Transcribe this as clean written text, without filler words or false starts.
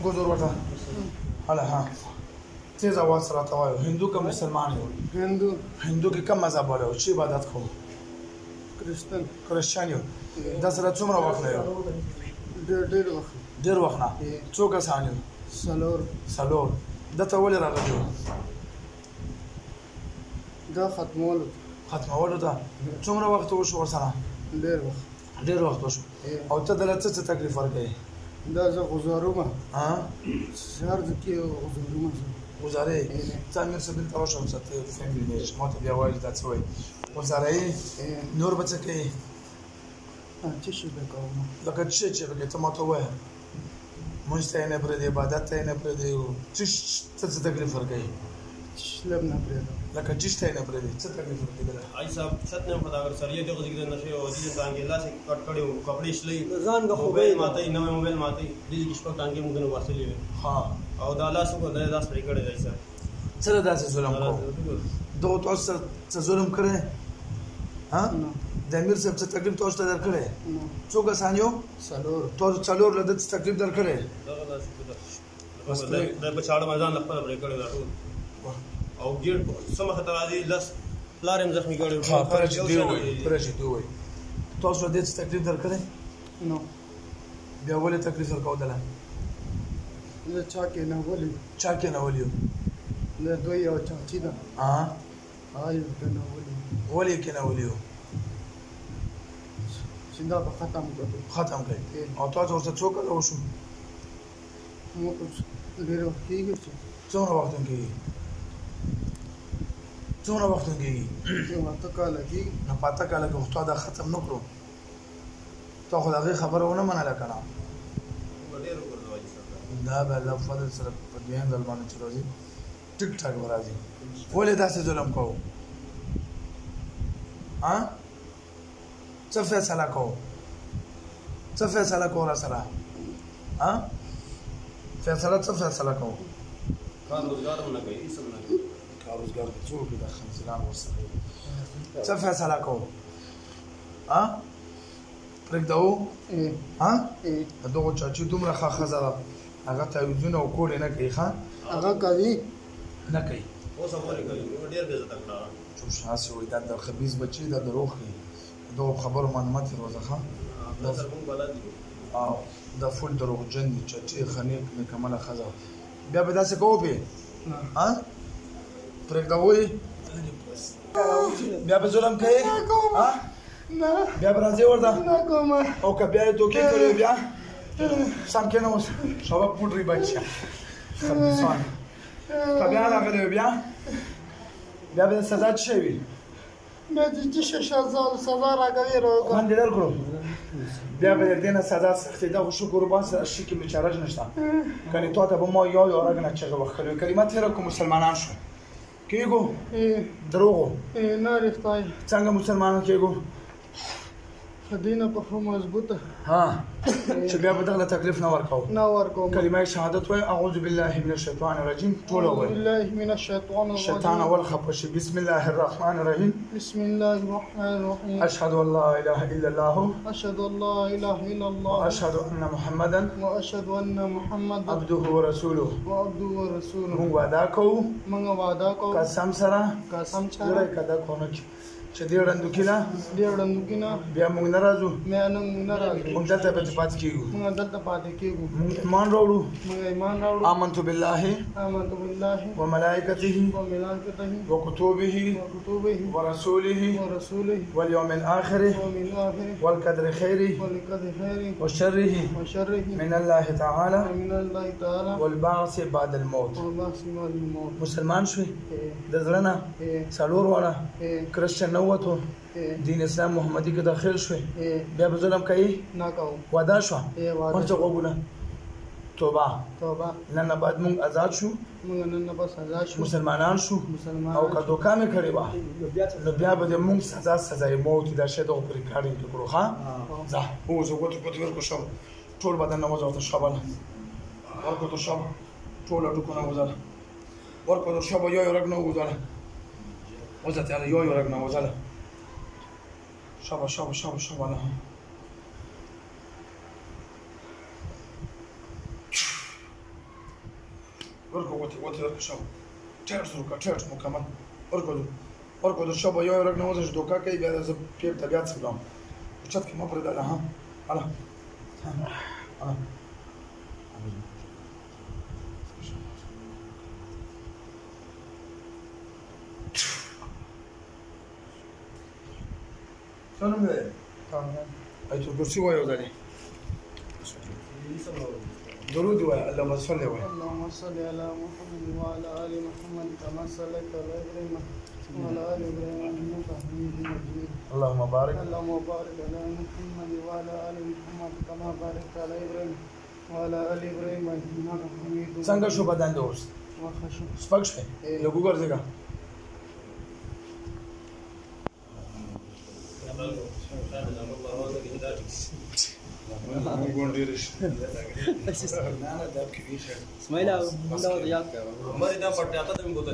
گذار وتا حالا ها تیز आवाज سره توایو هندو که مسلمان یو هندو کې کوم مذهب ولرو چې عبادت کوو کریسچن یو دا سره څومره وخت یو ډېر وخت نه څو کسان یو څلور دا ته ولې راغلی دا ختمولو ته څومره وخت وشو ورسره ډېر وخت وشو او ته دلته څه تکلیف ورکوي دا زه غزارومه سهار د کې غزارومه گزاره تعمیر سبیل تواش هم سطح فیملی میش ما تو بیا وایل داد سوی گزاره نور بچه که چه شو بکنم لکه چه بگه تو ما تو وای منش تا اینه برده عبادت تا اینه برده چش چه تکلیف ورکه چشلب نبرده لکه چش تا اینه برده چه تکلیف ورکه بله آی صاحب ست نیم خدا اگر سریع دیگه دیگه نشه و دیگه تانگی الله سے کٹ کڑے کپڑے شلی زان کا موبایل ماته نو موبایل ماته دیگه کیش په تانگی موږ نو واسلی ها او دا الله سو دا داس پرې کړی دی صاحب سره داسې ظلم کو دو تاسو څه ظلم کړی ها د امیر صاحب څه تکلیف تاسو ته درکړی څو کسان یو تاسو څلور له دې تکلیف درکړی دا بچاړه میدان خپل پرې کړی دا او ګیر سم خطر راځي لس پلارم زخمی کړی ها پرچ دی وای تاسو دې تکلیف درکړی نو بیا ولې تکلیف ورکودله زه چا کې نه ولیو نه دوی او چاچی ده آیو که نه ولیو ولې کې نه ولیو چې دا به ختم کړي او تاسو ورته څو کاله وشو مو ډېر وخت کېږي چې څومره وخت کېږي اته کاله کېږي نه پاته کاله کې خو دا ختم نه کړو تا خو د هغې خبره ونه منله که نه دا به الله فضل سره په دویم ځل باندې چې راځي ټیک ټاک به راځي ولې داسې ظلم کوو څه فیصله کوو را سره فیصله کوو کار روزګار هم نه کوي هېڅ هم نه کوي کار روزګار به څوک د خمسیران ورسره څه فیصله کوو پرېږدوو د دغو چاچي دومره ښه ښځه ده هغه تعویضونه او کول یې نه کوي ښه هغه کوي نه کوي اوس هم ولې کوي ډېر بې عزته کړه چوپ شه هسې وایي دا د خبیث بچي دا دروغ کوي دغو خبرو معلومات یې روزه ښه دا سر مونږ بلد دي او دا فول دروغجن دي چټي ښه نیکمله ښځه بیا به داسې کوو پې پرېږدوئ بیا به ظلم کوي بیا به راځې ورته او که بیا یې دوکې کړی بیا سم کېنه اوس شابه پوډري بچه خبیثان که بیا راغلی بیا به سزا څه شی وي بیا د څه شی سزا راکوي خوند یې درکړو بیا به د دې نه سزا سختېده خو شکر وباسه شي کې مې چارج نشته کنې تا ته به ما یو رګ نه چغې وښکلې وي کلمه تېره کړو مسلمانان شو کېږو دروغو نه رښتیا څنګه مسلمانان کېږو دینه په خو مضبوطه چې بیا به دغه تکلیف نه ورکوم کلمه شهادت وایي اعوذ بالله من الشیطان الرجیم ټوله وایي بالله من الشیطان الرجیم شیطان اول خفه شي بسم الله الرحمن الرحیم بسم الله الرحمن الرحیم اشهد ان لا اله الا الله اشهد ان لا اله الا الله واشهد ان محمدا عبده ورسوله مونږ وعده کوو قسم سره زړه کده کوو چې دې ړندو کې نه بیا موږ نه راځو موږ دلته پاتې کېږو موږ ایمان راوړو آمنت بالله وملائکته وکتبه ورسوله واليوم الآخر والقدر خيره وشره من الله تعالى والبعث بعد الموت مسلمان شوي د زړه نه څلور واړه کرسچن وته دین اسلام محمدي کې داخل شوي بیا به ظلم کوي نه کوو وعده شوه ورته غوږونه توبه نن بعد مونږ آزاد شو مسلمانان شو او که دوکه مې کړې وه نو بیا به د مونږ سزا یې موت دا شی دغه پرې کاڼي کې کړو ښه ځه اوس ګوتې ورکړو شب ټول بدن نه وځه ورته شبله ورکړو تر شبه ټوله ټوکونه وځله ورکړو تر شبه یو رګ نه وځله وځه تیاره یو رګ نه وځله شبله ورکو وته شو ټیټ سره ټیټ مکمل ورکو د شو یو رګ نه وځي دوکا کوي بیا د پیپ طبيعت څخه کوم چت کې ما پر دا ها الا څنګه ده اي تو کرسي وایو ځلې درود وای اللهم صل وای اللهم صل على محمد وعلى ال محمد كما صليت على ابراهيم وعلى ال ابراهيم انك حميد مجيد اللهم بارك على محمد وعلى ال محمد كما باركت على ابراهيم وعلى ال ابراهيم انك حميد مجيد څنګه شو بدن د اوس وخشو سپک شو یو ګور ځګه اسماعیل دا یاد کړه مې دا پټه ته موږ ته